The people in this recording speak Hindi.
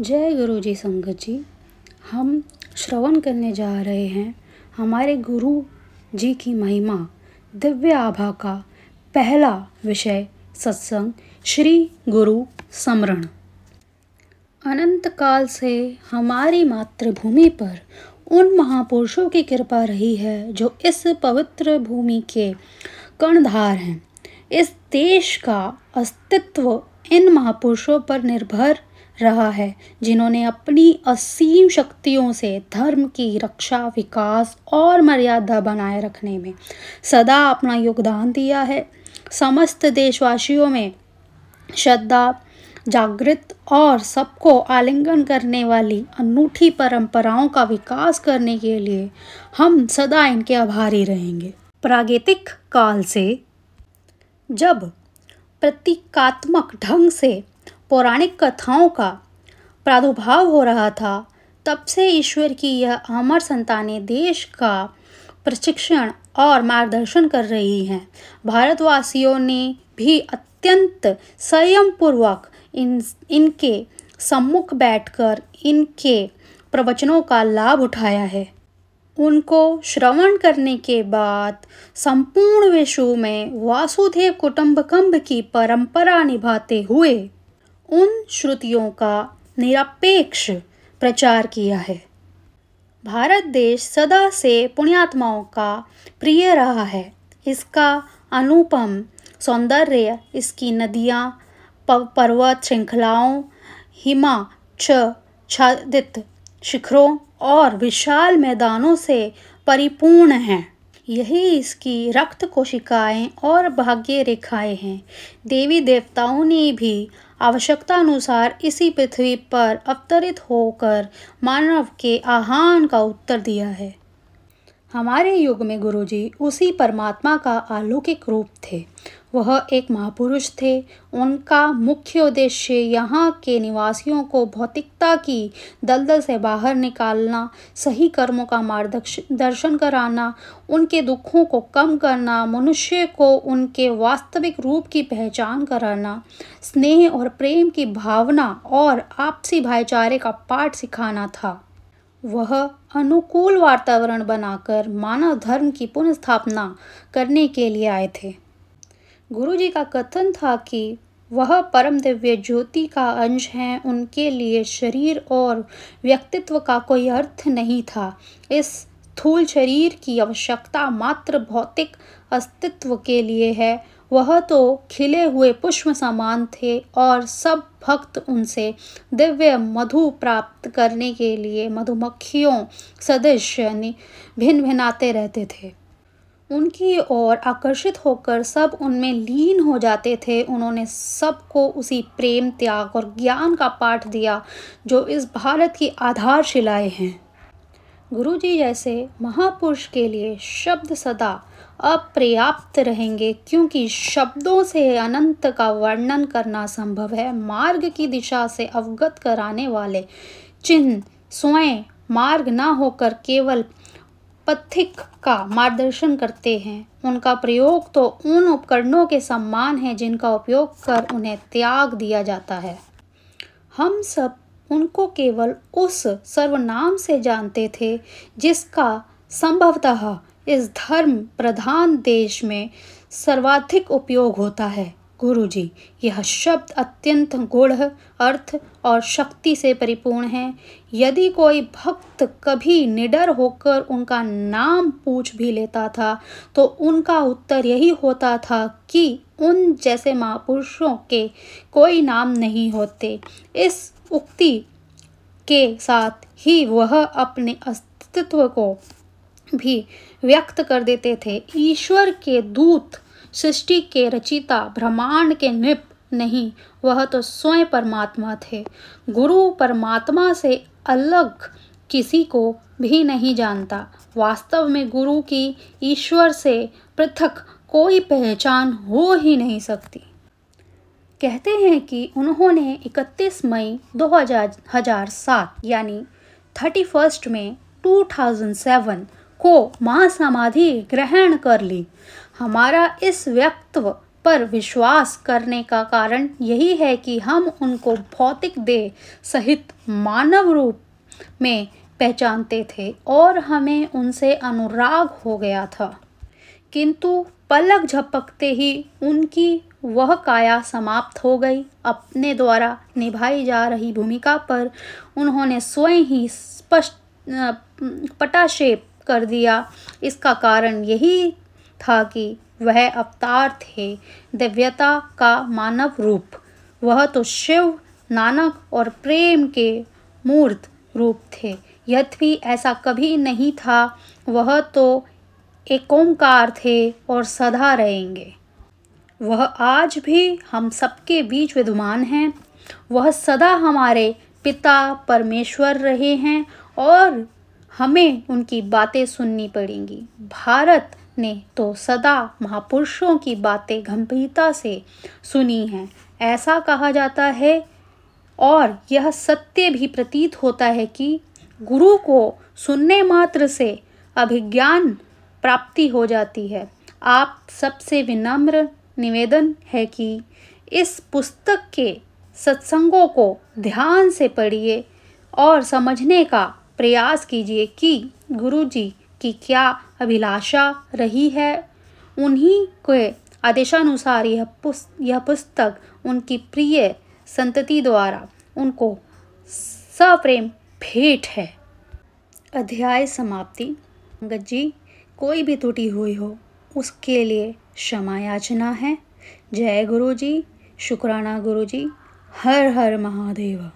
जय गुरु जी संगत जी। हम श्रवण करने जा रहे हैं हमारे गुरु जी की महिमा दिव्य आभा का पहला विषय सत्संग श्री गुरु समरण। अनंत काल से हमारी मातृभूमि पर उन महापुरुषों की कृपा रही है जो इस पवित्र भूमि के कर्णधार हैं। इस देश का अस्तित्व इन महापुरुषों पर निर्भर रहा है, जिन्होंने अपनी असीम शक्तियों से धर्म की रक्षा, विकास और मर्यादा बनाए रखने में सदा अपना योगदान दिया है। समस्त देशवासियों में श्रद्धा जागृत और सबको आलिंगन करने वाली अनूठी परंपराओं का विकास करने के लिए हम सदा इनके आभारी रहेंगे। प्रागैतिक काल से जब प्रतीकात्मक ढंग से पौराणिक कथाओं का प्रादुर्भाव हो रहा था, तब से ईश्वर की यह अमर संतानें देश का प्रशिक्षण और मार्गदर्शन कर रही हैं। भारतवासियों ने भी अत्यंत संयम पूर्वक इनके सम्मुख बैठकर इनके प्रवचनों का लाभ उठाया है। उनको श्रवण करने के बाद संपूर्ण विश्व में वासुदेव कुटुंबकम की परंपरा निभाते हुए उन श्रुतियों का निरपेक्ष प्रचार किया है। भारत देश सदा से पुण्यात्माओं का प्रिय रहा है। इसका अनुपम सौंदर्य, इसकी नदियाँ, पर्वत श्रृंखलाओं, हिमाच्छादित शिखरों और विशाल मैदानों से परिपूर्ण है। यही इसकी रक्त कोशिकाएं और भाग्य रेखाएं हैं। देवी देवताओं ने भी आवश्यकता अनुसार इसी पृथ्वी पर अवतरित होकर मानव के आह्वान का उत्तर दिया है। हमारे युग में गुरुजी उसी परमात्मा का अलौकिक रूप थे। वह एक महापुरुष थे। उनका मुख्य उद्देश्य यहाँ के निवासियों को भौतिकता की दलदल से बाहर निकालना, सही कर्मों का मार्गदर्शन कराना, उनके दुखों को कम करना, मनुष्य को उनके वास्तविक रूप की पहचान कराना, स्नेह और प्रेम की भावना और आपसी भाईचारे का पाठ सिखाना था। वह अनुकूल वातावरण बनाकर मानव धर्म की पुनर्स्थापना करने के लिए आए थे। गुरुजी का कथन था कि वह परम दिव्य ज्योति का अंश हैं। उनके लिए शरीर और व्यक्तित्व का कोई अर्थ नहीं था। इस स्थूल शरीर की आवश्यकता मात्र भौतिक अस्तित्व के लिए है। वह तो खिले हुए पुष्प समान थे और सब भक्त उनसे दिव्य मधु प्राप्त करने के लिए मधुमक्खियों सदृश भिन्न भिन्नाते रहते थे। उनकी ओर आकर्षित होकर सब उनमें लीन हो जाते थे। उन्होंने सबको उसी प्रेम, त्याग और ज्ञान का पाठ दिया जो इस भारत की आधारशिलाएं हैं। गुरुजी जैसे महापुरुष के लिए शब्द सदा अपर्याप्त रहेंगे, क्योंकि शब्दों से अनंत का वर्णन करना संभव है। मार्ग की दिशा से अवगत कराने वाले चिन्ह स्वयं मार्ग न होकर केवल पथिक का मार्गदर्शन करते हैं। उनका प्रयोग तो उन उपकरणों के समान है जिनका उपयोग कर उन्हें त्याग दिया जाता है। हम सब उनको केवल उस सर्वनाम से जानते थे जिसका संभवतः इस धर्म प्रधान देश में सर्वाधिक उपयोग होता है। गुरुजी, यह शब्द अत्यंत गूढ़ अर्थ और शक्ति से परिपूर्ण है। यदि कोई भक्त कभी निडर होकर उनका नाम पूछ भी लेता था तो उनका उत्तर यही होता था कि उन जैसे महापुरुषों के कोई नाम नहीं होते। इस उक्ति के साथ ही वह अपने अस्तित्व को भी व्यक्त कर देते थे। ईश्वर के दूत, सृष्टि के रचिता, ब्रह्मांड के नृप नहीं, वह तो स्वयं परमात्मा थे। गुरु परमात्मा से अलग किसी को भी नहीं जानता। वास्तव में गुरु की ईश्वर से पृथक कोई पहचान हो ही नहीं सकती। कहते हैं कि उन्होंने 31 मई 2007 यानी 31 मई 2007 को महासमाधि ग्रहण कर ली। हमारा इस व्यक्तित्व पर विश्वास करने का कारण यही है कि हम उनको भौतिक देह सहित मानव रूप में पहचानते थे और हमें उनसे अनुराग हो गया था। किंतु पलक झपकते ही उनकी वह काया समाप्त हो गई। अपने द्वारा निभाई जा रही भूमिका पर उन्होंने स्वयं ही पटाक्षेप कर दिया। इसका कारण यही था कि वह अवतार थे, दिव्यता का मानव रूप। वह तो शिव, नानक और प्रेम के मूर्त रूप थे। यद्यपि ऐसा कभी नहीं था, वह तो एक ओंकार थे और सदा रहेंगे। वह आज भी हम सबके बीच विद्यमान हैं। वह सदा हमारे पिता परमेश्वर रहे हैं और हमें उनकी बातें सुननी पड़ेंगी। भारत ने तो सदा महापुरुषों की बातें गंभीरता से सुनी हैं। ऐसा कहा जाता है और यह सत्य भी प्रतीत होता है कि गुरु को सुनने मात्र से अभिज्ञान प्राप्ति हो जाती है। आप सबसे विनम्र निवेदन है कि इस पुस्तक के सत्संगों को ध्यान से पढ़िए और समझने का प्रयास कीजिए कि गुरु जी की क्या अभिलाषा रही है। उन्हीं के आदेशानुसार यह पुस्तक उनकी प्रिय संतति द्वारा उनको सप्रेम भेंट है। अध्याय समाप्ति। अंगद जी, कोई भी त्रुटि हुई हो उसके लिए क्षमा याचना है। जय गुरु जी। शुक्राना गुरु जी। हर हर महादेव।